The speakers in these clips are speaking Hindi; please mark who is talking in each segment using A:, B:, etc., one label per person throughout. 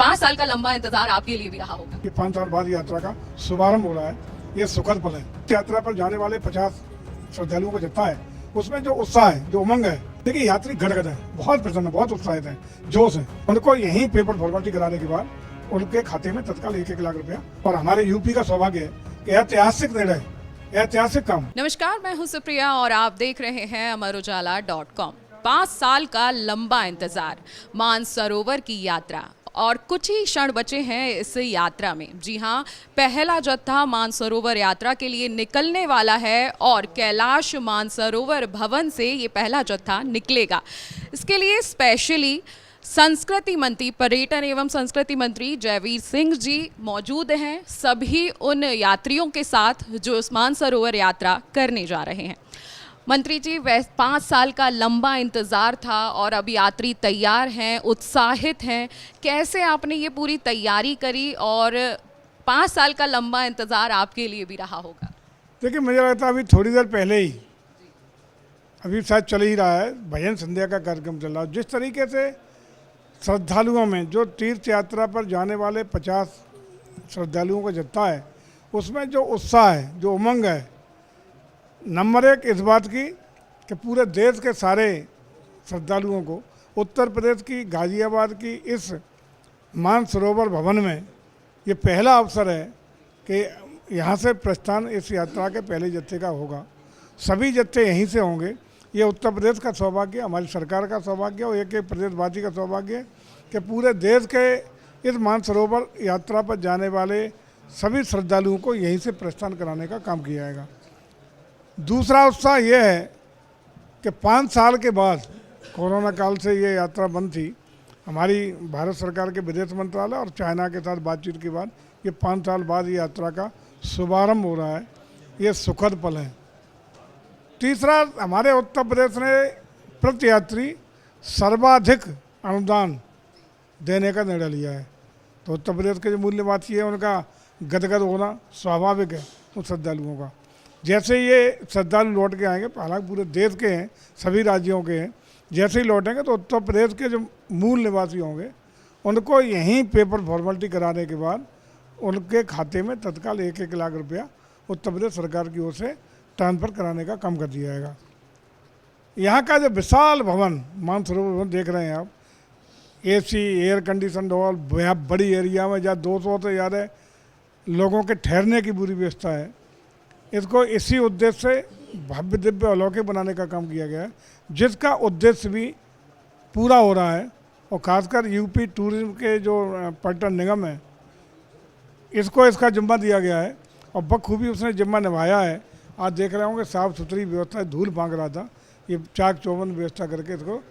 A: 5 साल का लंबा इंतजार आपके लिए भी रहा होगा।
B: कि 5 साल बाद यात्रा का शुभारंभ हो रहा है, ये सुखद पल है। यात्रा पर जाने वाले 50 श्रद्धालुओं का जत्था है, उसमें जो उत्साह है, जो उमंग है, देखिए यात्री गदगद है, बहुत प्रसन्न है, बहुत उत्साहित है, जोश है। उनको यही पेपर फॉर्मेलिटी कराने के बाद उनके खाते में तत्काल 1-1 लाख रुपया, और हमारे यूपी का सौभाग्य है कि ऐतिहासिक निर्णय, ऐतिहासिक काम।
A: नमस्कार, मैं हूं सुप्रिया और आप देख रहे हैं अमरउजाला.com। 5 साल का लंबा इंतजार, मानसरोवर की यात्रा और कुछ ही क्षण बचे हैं इस यात्रा में। जी हाँ, पहला जत्था मानसरोवर यात्रा के लिए निकलने वाला है और कैलाश मानसरोवर भवन से ये पहला जत्था निकलेगा। इसके लिए स्पेशली संस्कृति मंत्री, पर्यटन एवं संस्कृति मंत्री जयवीर सिंह जी मौजूद हैं, सभी उन यात्रियों के साथ जो इस मानसरोवर यात्रा करने जा रहे हैं। मंत्री जी, 5 साल का लंबा इंतज़ार था और अब यात्री तैयार हैं, उत्साहित हैं। कैसे आपने ये पूरी तैयारी करी और 5 साल का लंबा इंतज़ार आपके लिए भी रहा होगा?
B: देखिए, मुझे लगता है अभी थोड़ी देर पहले ही, अभी शायद चल ही रहा है, भजन संध्या का कार्यक्रम चल रहा है। जिस तरीके से श्रद्धालुओं में जो तीर्थ यात्रा पर जाने वाले 50 श्रद्धालुओं का जत्था है, उसमें जो उत्साह है, जो उमंग है, नंबर 1 इस बात की कि पूरे देश के सारे श्रद्धालुओं को उत्तर प्रदेश की गाजियाबाद की इस मानसरोवर भवन में ये पहला अवसर है कि यहाँ से प्रस्थान इस यात्रा के पहले जत्थे का होगा। सभी जत्थे यहीं से होंगे। ये उत्तर प्रदेश का सौभाग्य, हमारी सरकार का सौभाग्य और एक प्रदेशवासी का सौभाग्य है कि पूरे देश के इस मानसरोवर यात्रा पर जाने वाले सभी श्रद्धालुओं को यहीं से प्रस्थान कराने का काम किया जाएगा। दूसरा उत्साह ये है कि 5 साल के बाद, कोरोना काल से ये यात्रा बंद थी, हमारी भारत सरकार के विदेश मंत्रालय और चाइना के साथ बातचीत के बाद ये 5 साल बाद ये यात्रा का शुभारंभ हो रहा है। ये सुखद पल है। तीसरा, हमारे उत्तर प्रदेश ने प्रति यात्री सर्वाधिक अनुदान देने का निर्णय लिया है, तो उत्तर प्रदेश के जो मूल्यवासी है उनका गदगद होना स्वाभाविक है उन श्रद्धालुओं का। जैसे ये श्रद्धालु लौट के आएंगे, हालांकि पूरे देश के हैं, सभी राज्यों के हैं, जैसे ही लौटेंगे तो उत्तर प्रदेश के जो मूल निवासी होंगे उनको यहीं पेपर फॉर्मेलिटी कराने के बाद उनके खाते में तत्काल 1-1 लाख रुपया उत्तर प्रदेश सरकार की ओर से ट्रांसफ़र कराने का काम कर दिया जाएगा। यहाँ का जो विशाल भवन, मानसरोवर भवन देख रहे हैं आप, AC एयर कंडीशन हॉल, बहुत बड़ी एरिया में जहाँ 200 से ज़्यादा लोगों के ठहरने की पूरी व्यवस्था है। इसको इसी उद्देश्य से भव्य दिव्य अलौकिक बनाने का काम किया गया है, जिसका उद्देश्य भी पूरा हो रहा है। और खासकर यूपी टूरिज्म के जो पर्यटन निगम है, इसको इसका जिम्मा दिया गया है और बखूबी उसने जिम्मा निभाया है। आज देख रहे होंगे साफ़ सुथरी व्यवस्था, धूल फांक रहा था, ये चाक चौबंद व्यवस्था करके इसको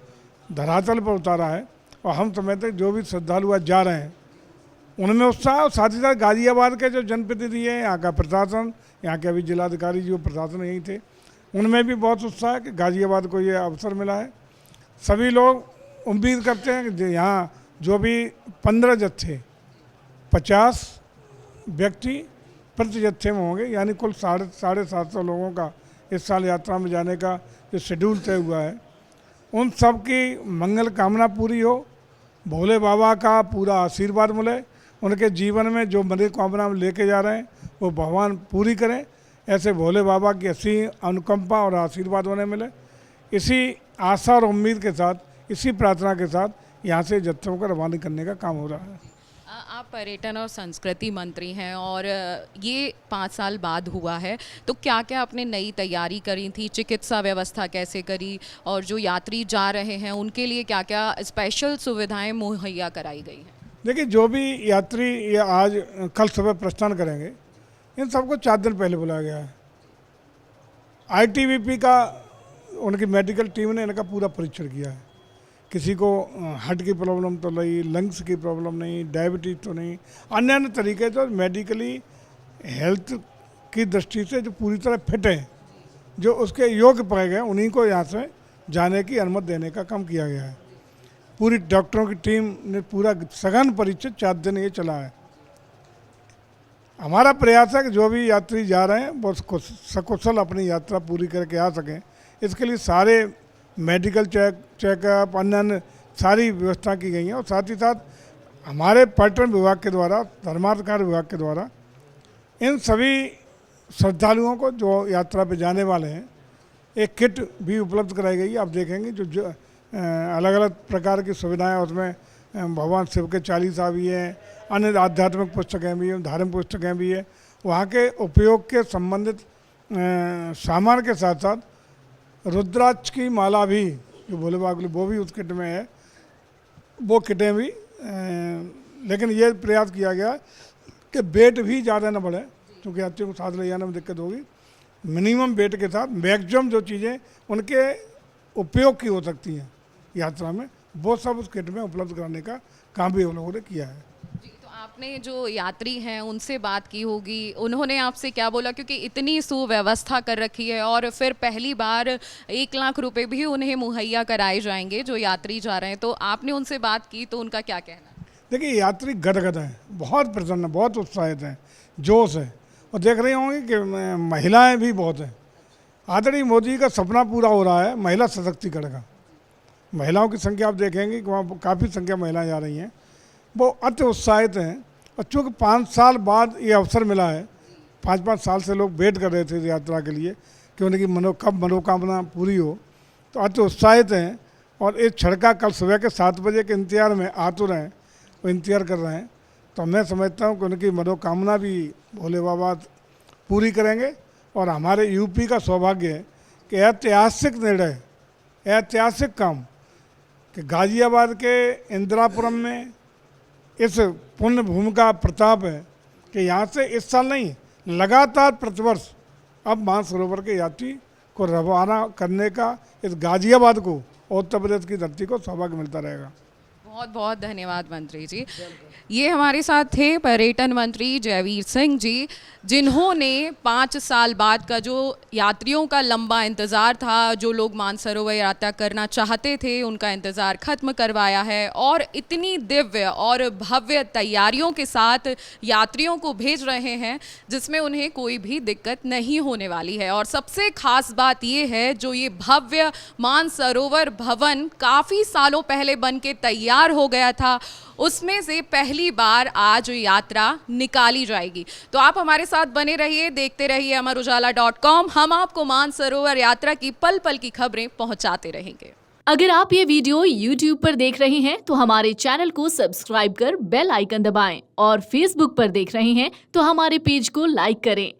B: धरातल पर उतारा है। और हम समझते हैं जो भी श्रद्धालु आज जा रहे हैं उनमें उत्साह, और साथ ही साथ गाजियाबाद के जो जनप्रतिनिधि हैं, यहाँ का प्रशासन, यहाँ के अभी जिलाधिकारी जो प्रशासन यहीं थे, उनमें भी बहुत उत्साह है कि गाजियाबाद को ये अवसर मिला है। सभी लोग उम्मीद करते हैं कि यहाँ जो भी 15 जत्थे 50 व्यक्ति प्रति जत्थे में होंगे, यानी कुल 750 लोगों का इस साल यात्रा में जाने का जो शेड्यूल तय हुआ है, उन सब की मंगल कामना पूरी हो, भोले बाबा का पूरा आशीर्वाद मिले, उनके जीवन में जो मनोकामना लेके जा रहे हैं वो भगवान पूरी करें, ऐसे भोले बाबा की असीम अनुकंपा और आशीर्वाद उन्हें मिले। इसी आशा और उम्मीद के साथ, इसी प्रार्थना के साथ यहाँ से जत्थों को रवाना करने का काम हो रहा है।
A: आप पर्यटन और संस्कृति मंत्री हैं और ये 5 साल बाद हुआ है, तो क्या क्या आपने नई तैयारी करी थी? चिकित्सा व्यवस्था कैसे करी और जो यात्री जा रहे हैं उनके लिए क्या क्या स्पेशल सुविधाएं मुहैया कराई गई हैं?
B: देखिए, जो भी यात्री ये आज कल सुबह प्रस्थान करेंगे, इन सबको 4 दिन पहले बुलाया गया है। ITBP का, उनकी मेडिकल टीम ने इनका पूरा परीक्षण किया है। किसी को हार्ट की प्रॉब्लम तो नहीं, लंग्स की प्रॉब्लम नहीं, डायबिटीज़ तो नहीं, अन्य अन्य तरीके जो मेडिकली हेल्थ की दृष्टि से जो पूरी तरह फिट हैं, जो उसके योग्य पाए गए, उन्हीं को यहाँ से जाने की अनुमति देने का काम किया गया है। पूरी डॉक्टरों की टीम ने पूरा सघन परीक्षण 4 दिन ये चला है। हमारा प्रयास है कि जो भी यात्री जा रहे हैं वो सकुशल अपनी यात्रा पूरी करके आ सकें। इसके लिए सारे मेडिकल चेकअप, अन्य सारी व्यवस्था की गई है और साथ ही साथ हमारे पर्यटन विभाग के द्वारा, धर्मार्थ कार्य विभाग के द्वारा इन सभी श्रद्धालुओं को जो यात्रा पे जाने वाले हैं एक किट भी उपलब्ध कराई गई है। आप देखेंगे जो अलग अलग प्रकार की सुविधाएं उसमें, भगवान शिव के चालीसा भी हैं, अन्य आध्यात्मिक पुस्तकें भी हैं, धार्मिक पुस्तकें भी हैं। वहाँ के उपयोग के संबंधित सामान के साथ साथ रुद्राक्ष की माला भी जो भोले बाबा के लिए, वो भी उस किट में है, वो किटें भी। लेकिन ये प्रयास किया गया कि वेट भी ज़्यादा न बढ़े, क्योंकि यात्रियों को साथ ले जाने में दिक्कत होगी। मिनिमम वेट के साथ मैक्सिमम जो चीज़ें उनके उपयोग की हो सकती हैं यात्रा में, वो सब उस किट में उपलब्ध कराने का काम भी हम लोगों ने किया है।
A: जी, तो आपने जो यात्री हैं उनसे बात की होगी, उन्होंने आपसे क्या बोला? क्योंकि इतनी सुव्यवस्था कर रखी है और फिर पहली बार 1 लाख रुपए भी उन्हें मुहैया कराए जाएंगे जो यात्री जा रहे हैं, तो आपने उनसे बात की तो उनका क्या कहना?
B: देखिए, यात्री गदगद हैं, बहुत प्रसन्न, बहुत उत्साहित हैं, जोश है। और देख रहे होंगे कि महिलाएं भी बहुत हैं। आदरणीय मोदी का सपना पूरा हो रहा है महिला सशक्तिकरण का। महिलाओं की संख्या आप देखेंगे कि वहाँ काफ़ी संख्या महिलाएं जा रही हैं, वो अति उत्साहित हैं। और चूँकि 5 साल बाद ये अवसर मिला है, 5-5 साल से लोग वेट कर रहे थे इस यात्रा के लिए कि उनकी कब मनोकामना पूरी हो, तो अति उत्साहित हैं। और इस क्षण का कल सुबह के 7 बजे के इंतजार में आतुर हैं, वो इंतजार कर रहे हैं। तो मैं समझता हूँ कि उनकी मनोकामना भी भोले बाबा पूरी करेंगे। और हमारे यूपी का सौभाग्य है कि ऐतिहासिक निर्णय, ऐतिहासिक काम कि गाजियाबाद के इंदिरापुरम में इस पुण्य भूमि का प्रताप है कि यहाँ से इस साल नहीं, लगातार प्रतिवर्ष अब मानसरोवर के यात्री को रवाना करने का इस गाजियाबाद को और उत्तर प्रदेश की धरती को सौभाग्य मिलता रहेगा।
A: बहुत बहुत धन्यवाद मंत्री जी। ये हमारे साथ थे पर्यटन मंत्री जयवीर सिंह जी, जिन्होंने 5 साल बाद का जो यात्रियों का लंबा इंतज़ार था, जो लोग मानसरोवर यात्रा करना चाहते थे, उनका इंतज़ार ख़त्म करवाया है और इतनी दिव्य और भव्य तैयारियों के साथ यात्रियों को भेज रहे हैं जिसमें उन्हें कोई भी दिक्कत नहीं होने वाली है। और सबसे ख़ास बात ये है, जो ये भव्य मानसरोवर भवन काफ़ी सालों पहले बन के तैयार हो गया था, उसमें से पहली बार आज यात्रा निकाली जाएगी। तो आप हमारे साथ बने रहिए, देखते रहिए amarujala.com। हम आपको मानसरोवर यात्रा की पल पल की खबरें पहुंचाते रहेंगे।
C: अगर आप ये वीडियो YouTube पर देख रहे हैं तो हमारे चैनल को सब्सक्राइब कर बेल आइकन दबाएं, और Facebook पर देख रहे हैं तो हमारे पेज को लाइक करें।